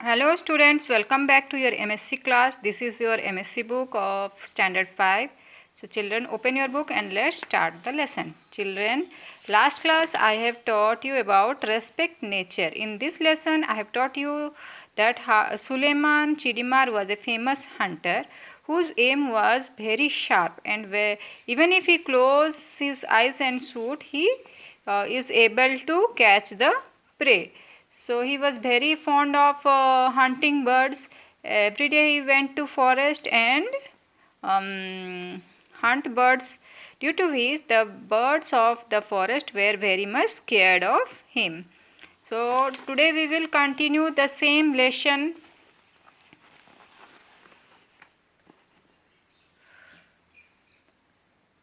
Hello students, welcome back to your MSc class. This is your MSc book of standard 5. So children, open your book and let's start the lesson. Children, last class I have taught you about respect nature. In this lesson I have taught you that Suleiman Chidimar was a famous hunter whose aim was very sharp, and even if he closes his eyes and shoot, he is able to catch the prey. So he was very fond of hunting birds. Every day he went to forest and hunt birds, due to which the birds of the forest were very much scared of him. So today we will continue the same lesson.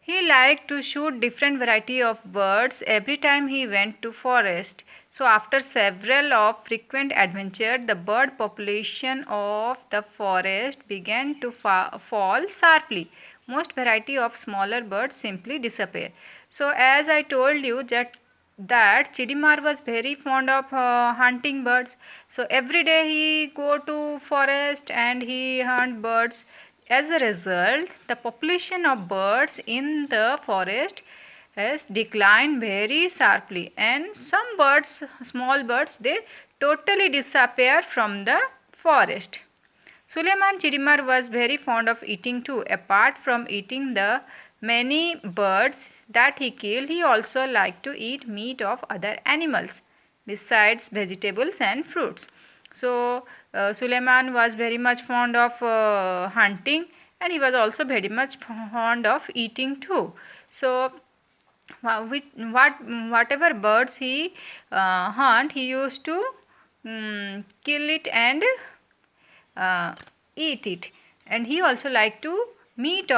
He liked to shoot different variety of birds every time he went to forest. So after several of frequent adventure, the bird population of the forest began to fall sharply. Most variety of smaller birds simply disappear. So as I told you that Chidimar was very fond of hunting birds. So every day he go to forest and he hunt birds. As a result, the population of birds in the forest has declined very sharply, and some birds, small birds, they totally disappear from the forest. Suleiman Chidimar was very fond of eating too. Apart from eating the many birds that he killed, he also liked to eat meat of other animals besides vegetables and fruits. So Suleiman was very much fond of hunting, and he was also very much fond of eating too. So whatever birds he hunt, he used to kill it and eat it. And he also liked to eat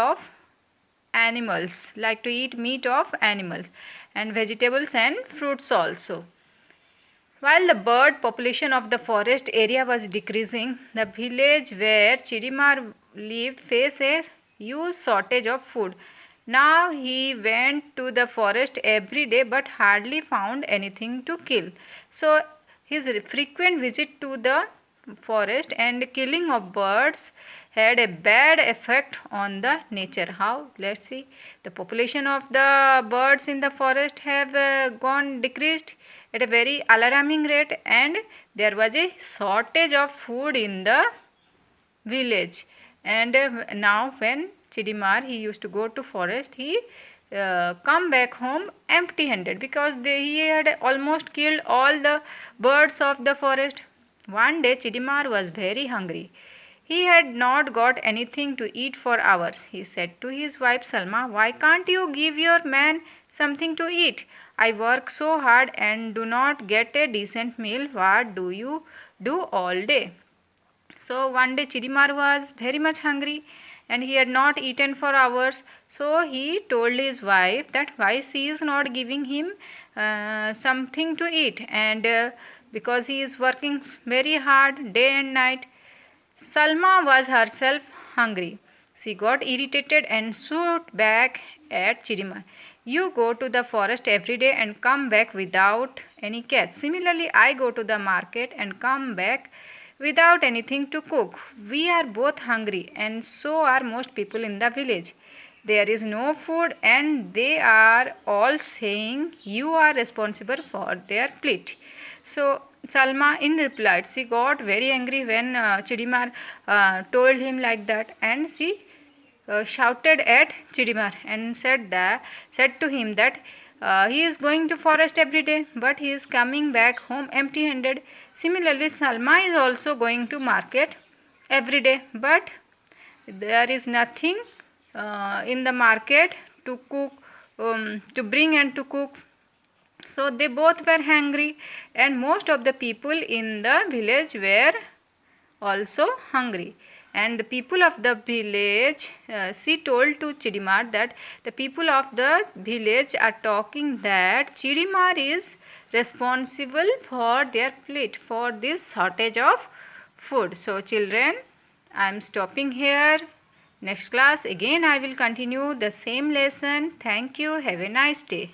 meat of animals and vegetables and fruits also. While the bird population of the forest area was decreasing, the village where Chidimar lived faced a huge shortage of food. Now he went to the forest every day but hardly found anything to kill. So his frequent visit to the forest and killing of birds had a bad effect on the nature. How? Let's see. The population of the birds in the forest have gone decreased at a very alarming rate, and there was a shortage of food in the village. And now when Chidimar, he used to go to forest, he come back home empty handed, because he had almost killed all the birds of the forest. One day Chidimar was very hungry. He had not got anything to eat for hours. He said to his wife Salma, "Why can't you give your man something to eat? I work so hard and do not get a decent meal. What do you do all day?" So one day Chidimar was very much hungry and he had not eaten for hours. So he told his wife that why she is not giving him something to eat, and because he is working very hard day and night. Salma was herself hungry. She got irritated and shoot back at Chidimar. "You go to the forest every day and come back without any catch. Similarly, I go to the market and come back without anything to cook. We are both hungry, and so are most people in the village. There is no food, and they are all saying you are responsible for their plight." So Salma in replied, she got very angry when Chidimar told him like that, and she shouted at Chidimar and said to him that he is going to forest every day, but he is coming back home empty-handed. Similarly, Salma is also going to market every day, but there is nothing in the market to cook, to bring and to cook. So they both were hungry, and most of the people in the village were also hungry. And the people of the village, she told to Chidimar that the people of the village are talking that Chidimar is responsible for their plight, for this shortage of food. So children, I am stopping here. Next class again I will continue the same lesson. Thank you. Have a nice day.